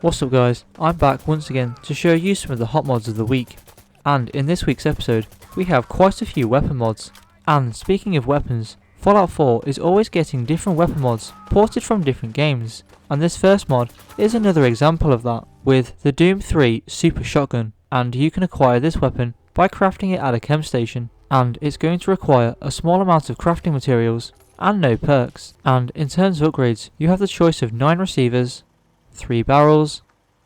What's up guys, I'm back once again to show you some of the hot mods of the week. And in this week's episode, we have quite a few weapon mods. And speaking of weapons, Fallout 4 is always getting different weapon mods ported from different games. And this first mod is another example of that, with the Doom 3 Super Shotgun. And you can acquire this weapon by crafting it at a chem station. And it's going to require a small amount of crafting materials and no perks. And in terms of upgrades, you have the choice of 9 receivers, 3 barrels,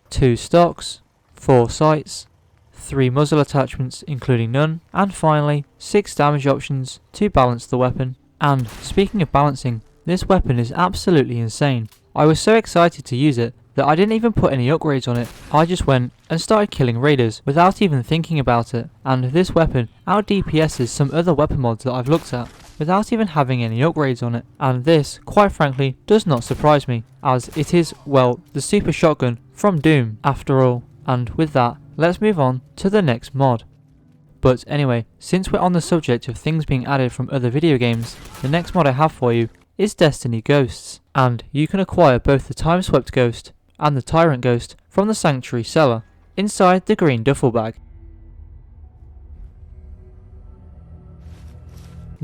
2 stocks, 4 sights, 3 muzzle attachments including none, and finally 6 damage options to balance the weapon. And speaking of balancing, this weapon is absolutely insane. I was so excited to use it that I didn't even put any upgrades on it. I just went and started killing raiders without even thinking about it, and this weapon out DPS's some other weapon mods that I've looked at without even having any upgrades on it. And this, quite frankly, does not surprise me, as it is, well, the Super Shotgun from Doom after all. And with that, let's move on to the next mod. But anyway, since we're on the subject of things being added from other video games, the next mod I have for you is Destiny Ghosts. And you can acquire both the Time Swept Ghost and the Tyrant Ghost from the Sanctuary cellar, inside the green duffel bag.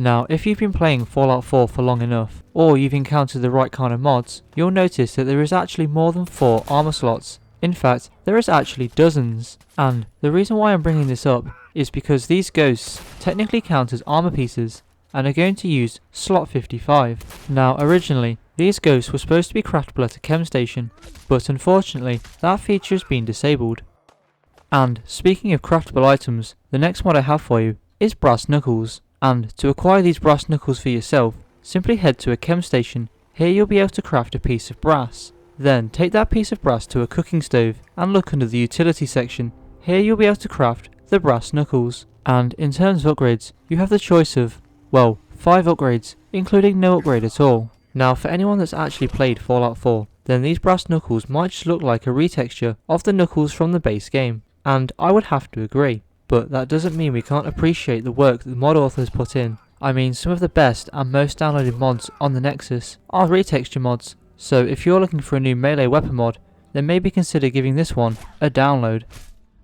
Now, if you've been playing Fallout 4 for long enough, or you've encountered the right kind of mods, you'll notice that there is actually more than 4 armor slots. In fact, there is actually dozens. And the reason why I'm bringing this up is because these ghosts technically count as armor pieces and are going to use slot 55. Now, originally, these ghosts were supposed to be craftable at a chem station, but unfortunately, that feature has been disabled. And speaking of craftable items, the next mod I have for you is Brass Knuckles. And to acquire these brass knuckles for yourself, simply head to a chem station. Here you'll be able to craft a piece of brass. Then take that piece of brass to a cooking stove and look under the utility section. Here you'll be able to craft the brass knuckles. And in terms of upgrades, you have the choice of, well, 5 upgrades, including no upgrade at all. Now for anyone that's actually played Fallout 4, then these brass knuckles might just look like a retexture of the knuckles from the base game. And I would have to agree. But that doesn't mean we can't appreciate the work that the mod authors put in. I mean, some of the best and most downloaded mods on the Nexus are retexture mods, so if you're looking for a new melee weapon mod, then maybe consider giving this one a download.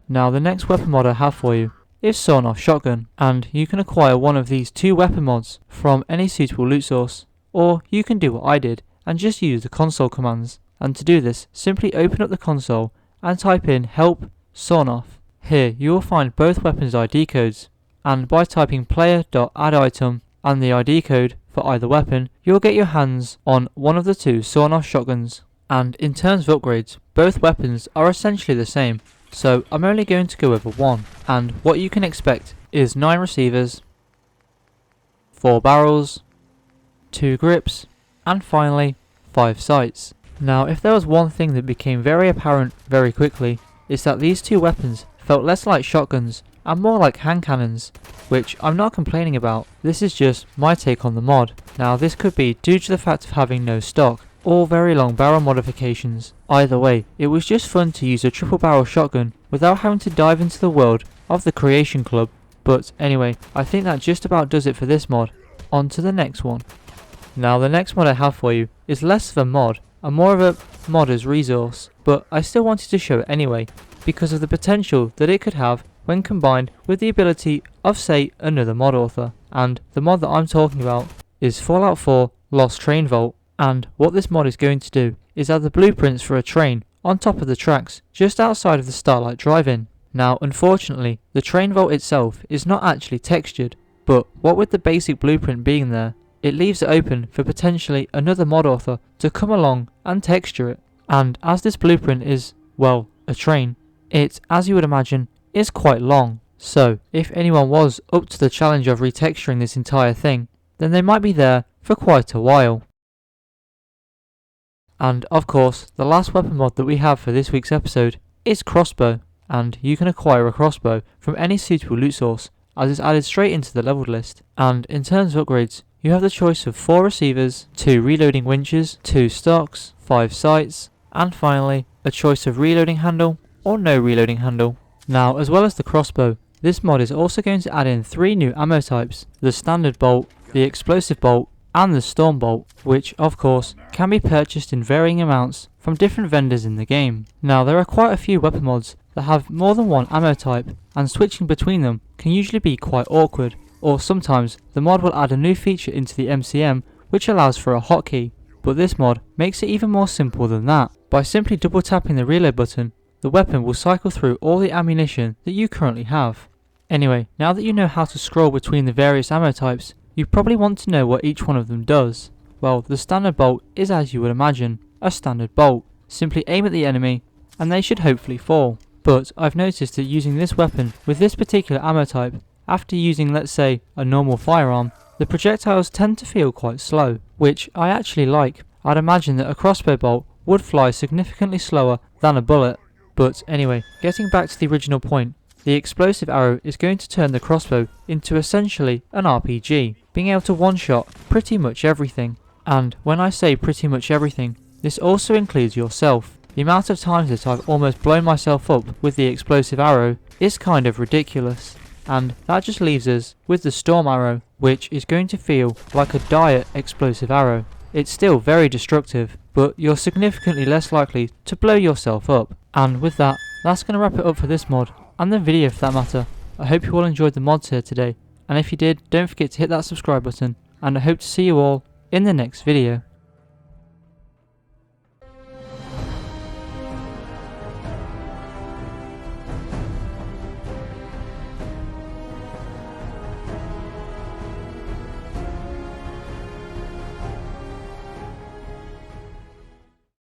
Now the next weapon mod I have for you is Sawn-Off Shotgun, and you can acquire one of these 2 weapon mods from any suitable loot source, or you can do what I did and just use the console commands. And to do this, simply open up the console and type in help Sonoff. Here you will find both weapons ID codes, and by typing player.additem and the ID code for either weapon, you'll get your hands on one of the 2 Sawn-Off Shotguns. And in terms of upgrades, both weapons are essentially the same, so I'm only going to go over one. And what you can expect is 9 receivers, 4 barrels, 2 grips, and finally 5 sights. Now if there was one thing that became very apparent very quickly, it's that these 2 weapons felt less like shotguns and more like hand cannons, which I'm not complaining about. This is just my take on the mod. Now this could be due to the fact of having no stock or very long barrel modifications. Either way, it was just fun to use a triple barrel shotgun without having to dive into the world of the Creation Club. But anyway, I think that just about does it for this mod. On to the next one. Now the next mod I have for you is less of a mod and more of a modder's resource, but I still wanted to show it anyway, because of the potential that it could have when combined with the ability of, say, another mod author. And the mod that I'm talking about is Fallout 4 Lost Train Vault. And what this mod is going to do is add the blueprints for a train on top of the tracks just outside of the Starlight Drive-In. Now unfortunately, the train vault itself is not actually textured, but what with the basic blueprint being there, it leaves it open for potentially another mod author to come along and texture it. And as this blueprint is, well, a train, it, as you would imagine, is quite long. So if anyone was up to the challenge of retexturing this entire thing, then they might be there for quite a while. And of course, the last weapon mod that we have for this week's episode is Crossbow, and you can acquire a crossbow from any suitable loot source, as it's added straight into the leveled list. And in terms of upgrades, you have the choice of 4 receivers, 2 reloading winches, 2 stocks, 5 sights, and finally a choice of reloading handle or no reloading handle. Now as well as the crossbow, this mod is also going to add in 3 new ammo types: the standard bolt, the explosive bolt, and the Storm Bolt, which of course can be purchased in varying amounts from different vendors in the game. Now there are quite a few weapon mods that have more than one ammo type, and switching between them can usually be quite awkward, or sometimes the mod will add a new feature into the MCM which allows for a hotkey, but this mod makes it even more simple than that. By simply double tapping the reload button, the weapon will cycle through all the ammunition that you currently have. Anyway, now that you know how to scroll between the various ammo types, you probably want to know what each one of them does. Well, the standard bolt is, as you would imagine, a standard bolt. Simply aim at the enemy and they should hopefully fall. But I've noticed that using this weapon with this particular ammo type, after using, let's say, a normal firearm, the projectiles tend to feel quite slow, which I actually like. I'd imagine that a crossbow bolt would fly significantly slower than a bullet. But anyway, getting back to the original point, the explosive arrow is going to turn the crossbow into essentially an RPG, being able to one-shot pretty much everything. And when I say pretty much everything, this also includes yourself. The amount of times that I've almost blown myself up with the explosive arrow is kind of ridiculous. And that just leaves us with the storm arrow, which is going to feel like a diet explosive arrow. It's still very destructive, but you're significantly less likely to blow yourself up. And with that, that's going to wrap it up for this mod, and the video for that matter. I hope you all enjoyed the mods here today, and if you did, don't forget to hit that subscribe button, and I hope to see you all in the next video.